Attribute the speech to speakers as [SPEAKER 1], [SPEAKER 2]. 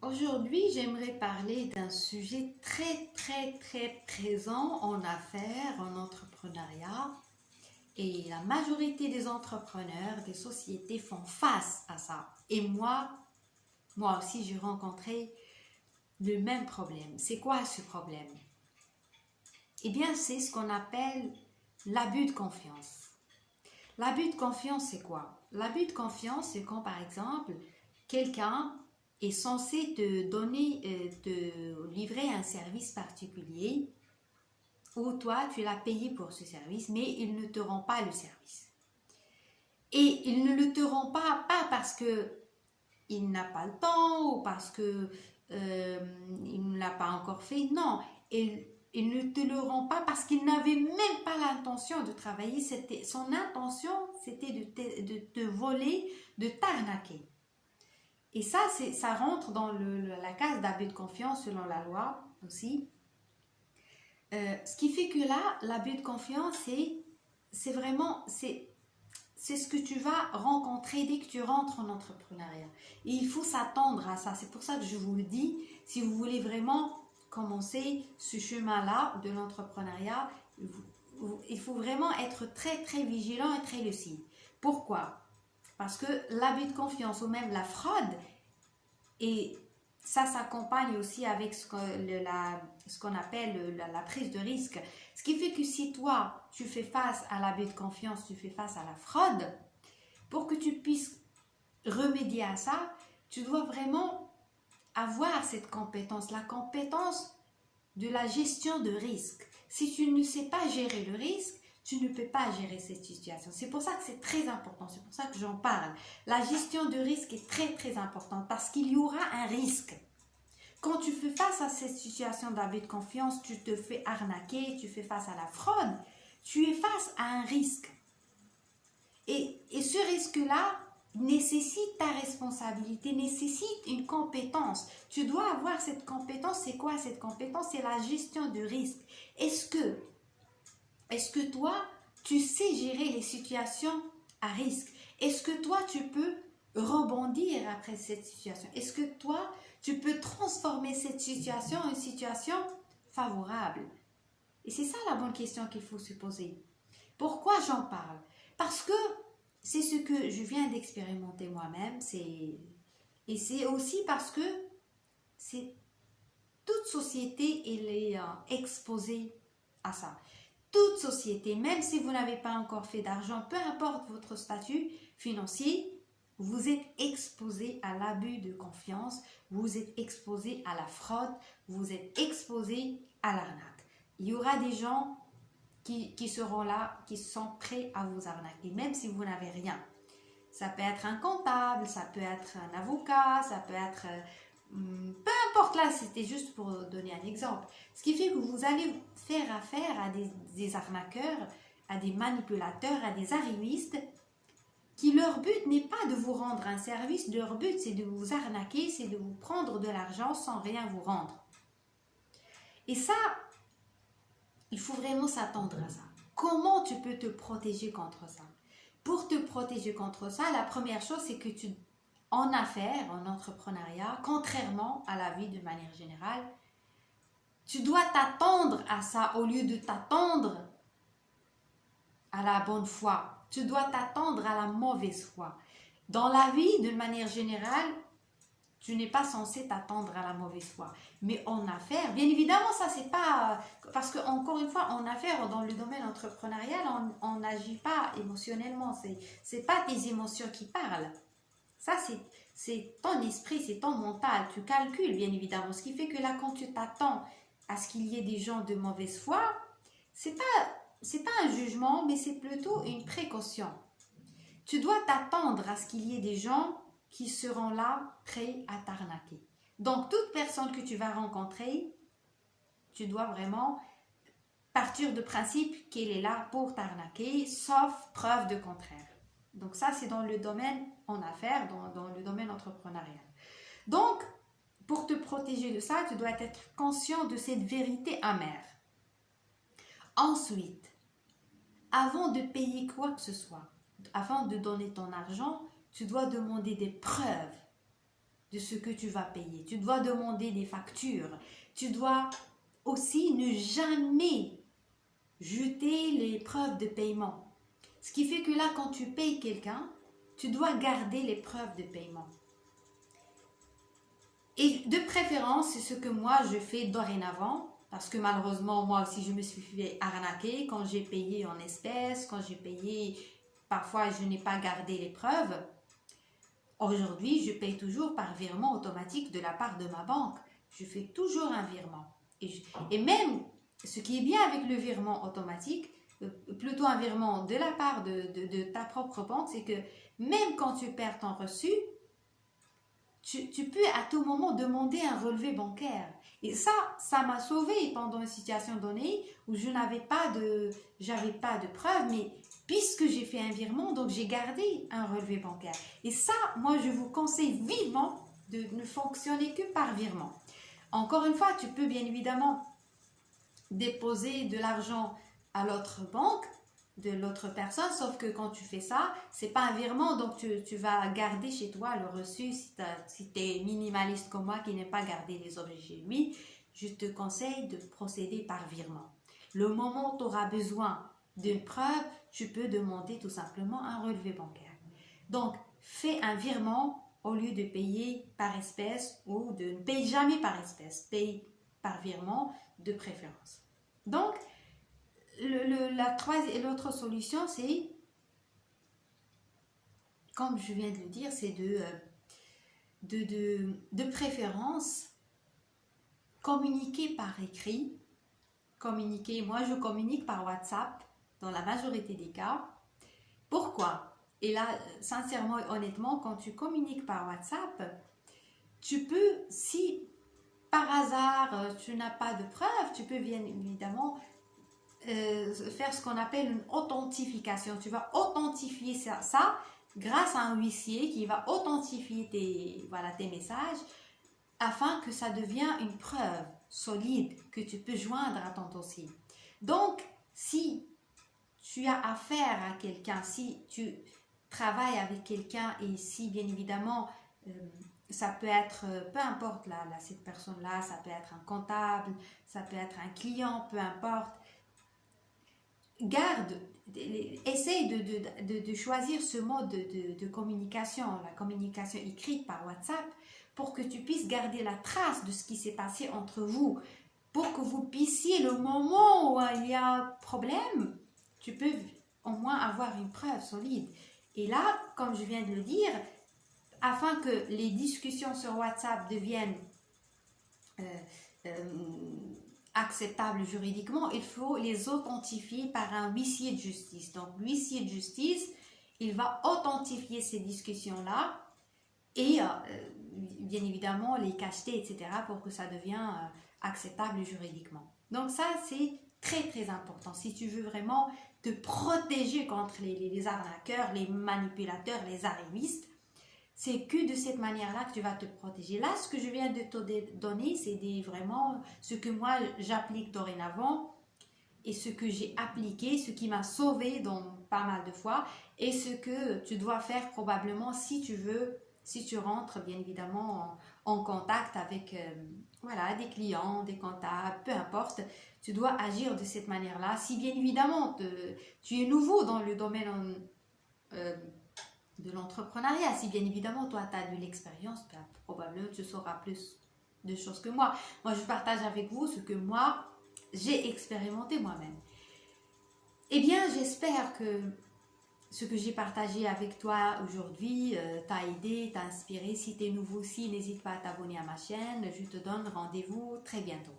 [SPEAKER 1] Aujourd'hui, j'aimerais parler d'un sujet très présent en affaires, en entrepreneuriat. Et la majorité des entrepreneurs, des sociétés font face à ça. Et moi aussi, j'ai rencontré le même problème. C'est quoi ce problème? Eh bien, c'est ce qu'on appelle l'abus de confiance. L'abus de confiance, c'est quoi? L'abus de confiance, c'est quand, par exemple, quelqu'un est censé te livrer un service particulier où toi, tu l'as payé pour ce service, mais il ne te rend pas le service. Et il ne le te rend pas parce que il n'a pas le temps ou parce que il ne l'a pas encore fait. Non, il ne te le rend pas parce qu'il n'avait même pas l'intention de travailler. Son intention, c'était de te voler, de t'arnaquer. Et ça rentre dans la case d'abus de confiance selon la loi aussi. Ce qui fait que là, l'abus de confiance, c'est vraiment, c'est ce que tu vas rencontrer dès que tu rentres en entrepreneuriat. Et il faut s'attendre à ça. C'est pour ça que je vous le dis, si vous voulez vraiment commencer ce chemin-là de l'entrepreneuriat, il faut vraiment être très vigilant et très lucide. Pourquoi? Parce que l'abus de confiance ou même la fraude, et ça s'accompagne aussi avec ce qu'on appelle la prise de risque. Ce qui fait que si toi, tu fais face à l'abus de confiance, tu fais face à la fraude, pour que tu puisses remédier à ça, tu dois vraiment avoir cette compétence, la compétence de la gestion de risque. Si tu ne sais pas gérer le risque, tu ne peux pas gérer cette situation. C'est pour ça que c'est très important, c'est pour ça que j'en parle. La gestion de risque est très importante parce qu'il y aura un risque. Quand tu fais face à cette situation d'abus de confiance, tu te fais arnaquer, tu fais face à la fraude, tu es face à un risque. Et ce risque-là nécessite ta responsabilité, nécessite une compétence. Tu dois avoir cette compétence. C'est quoi cette compétence? C'est la gestion de risque. Est-ce que toi, tu sais gérer les situations à risque? Est-ce que toi, tu peux rebondir après cette situation? Est-ce que toi, tu peux transformer cette situation en une situation favorable? Et c'est ça la bonne question qu'il faut se poser. Pourquoi j'en parle? Parce que c'est ce que je viens d'expérimenter moi-même. Et c'est aussi parce que c'est toute société elle est exposée à ça. Toute société, même si vous n'avez pas encore fait d'argent, peu importe votre statut financier, vous êtes exposé à l'abus de confiance, vous êtes exposé à la fraude, vous êtes exposé à l'arnaque. Il y aura des gens qui seront là, qui sont prêts à vous arnaquer, même si vous n'avez rien. Ça peut être un comptable, ça peut être un avocat, ça peut être... peu importe là, c'était juste pour donner un exemple. Ce qui fait que vous allez faire affaire à des arnaqueurs, à des manipulateurs, à des arrivistes, qui leur but n'est pas de vous rendre un service, leur but c'est de vous arnaquer, c'est de vous prendre de l'argent sans rien vous rendre. Et ça, il faut vraiment s'attendre à ça. Comment tu peux te protéger contre ça? Pour te protéger contre ça, la première chose, c'est que en affaires, en entrepreneuriat, contrairement à la vie de manière générale, tu dois t'attendre à ça au lieu de t'attendre à la bonne foi. Tu dois t'attendre à la mauvaise foi. Dans la vie, de manière générale, tu n'es pas censé t'attendre à la mauvaise foi. Mais en affaires, bien évidemment, ça c'est pas... Parce que encore une fois, en affaires, dans le domaine entrepreneurial, on n'agit pas émotionnellement. C'est pas tes émotions qui parlent. Ça, c'est ton esprit, c'est ton mental. Tu calcules, bien évidemment. Ce qui fait que là, quand tu t'attends à ce qu'il y ait des gens de mauvaise foi, c'est pas un jugement, mais c'est plutôt une précaution. Tu dois t'attendre à ce qu'il y ait des gens qui seront là, prêts à t'arnaquer. Donc, toute personne que tu vas rencontrer, tu dois vraiment partir du principe qu'elle est là pour t'arnaquer, sauf preuve de contraire. Donc, ça, c'est dans le domaine en affaires, dans le domaine entrepreneurial. Donc, pour te protéger de ça, tu dois être conscient de cette vérité amère. Ensuite, avant de payer quoi que ce soit, avant de donner ton argent, tu dois demander des preuves. de ce que tu vas payer. Tu dois demander des factures. Tu dois aussi ne jamais jeter les preuves de paiement. Ce qui fait que là, quand tu payes quelqu'un, tu dois garder les preuves de paiement. Et de préférence, c'est ce que moi je fais dorénavant, parce que malheureusement, moi aussi, je me suis fait arnaquer quand j'ai payé en espèces, quand j'ai payé, parfois je n'ai pas gardé les preuves. Aujourd'hui, je paye toujours par virement automatique de la part de ma banque. Je fais toujours un virement. Et même, ce qui est bien avec le virement automatique, plutôt un virement de la part de ta propre banque, c'est que même quand tu perds ton reçu, tu peux à tout moment demander un relevé bancaire. Et ça m'a sauvée pendant une situation donnée où j'avais pas de preuves, mais puisque j'ai fait un virement, donc j'ai gardé un relevé bancaire. Et ça, moi, je vous conseille vivement de ne fonctionner que par virement. Encore une fois, tu peux bien évidemment déposer de l'argent à l'autre banque, de l'autre personne, sauf que quand tu fais ça, c'est pas un virement, donc tu vas garder chez toi le reçu. Si tu es minimaliste comme moi qui n'aime pas garder les objets chez lui, je te conseille de procéder par virement. Le moment où tu auras besoin d'une preuve, tu peux demander tout simplement un relevé bancaire. Donc, fais un virement au lieu de payer par espèce ou de ne payer jamais par espèce, paye par virement de préférence. Donc, l'autre solution, c'est, comme je viens de le dire, c'est de préférence communiquer par écrit. Moi je communique par WhatsApp dans la majorité des cas. Pourquoi? Et là, sincèrement et honnêtement, quand tu communiques par WhatsApp, tu peux, si par hasard tu n'as pas de preuves, tu peux bien évidemment faire ce qu'on appelle une authentification. Tu vas authentifier ça grâce à un huissier qui va authentifier tes messages afin que ça devienne une preuve solide que tu peux joindre à ton dossier. Donc, si tu as affaire à quelqu'un, si tu travailles avec quelqu'un et si bien évidemment ça peut être, peu importe cette personne-là, ça peut être un comptable, ça peut être un client, peu importe, essaye de choisir ce mode de communication, la communication écrite par WhatsApp, pour que tu puisses garder la trace de ce qui s'est passé entre vous, pour que vous puissiez, le moment où il y a un problème, tu peux au moins avoir une preuve solide. Et là, comme je viens de le dire, afin que les discussions sur WhatsApp deviennent acceptables juridiquement, il faut les authentifier par un huissier de justice. Donc, l'huissier de justice, il va authentifier ces discussions-là et bien évidemment les cacheter, etc. pour que ça devienne acceptable juridiquement. Donc ça, c'est très très important. Si tu veux vraiment te protéger contre les arnaqueurs, les manipulateurs, les arrivistes, c'est que de cette manière-là que tu vas te protéger. Là, ce que je viens de te donner, c'est vraiment ce que moi j'applique dorénavant et ce que j'ai appliqué, ce qui m'a sauvé dans pas mal de fois et ce que tu dois faire probablement si tu rentres bien évidemment en contact avec des clients, des comptables, peu importe, tu dois agir de cette manière-là. Si bien évidemment tu es nouveau dans le domaine de l'entrepreneuriat, si bien évidemment toi tu as de l'expérience, probablement tu sauras plus de choses que moi. Moi je partage avec vous ce que moi j'ai expérimenté moi-même. Eh bien j'espère que ce que j'ai partagé avec toi aujourd'hui t'a aidé, t'a inspiré. Si tu es nouveau aussi, n'hésite pas à t'abonner à ma chaîne. Je te donne rendez-vous très bientôt.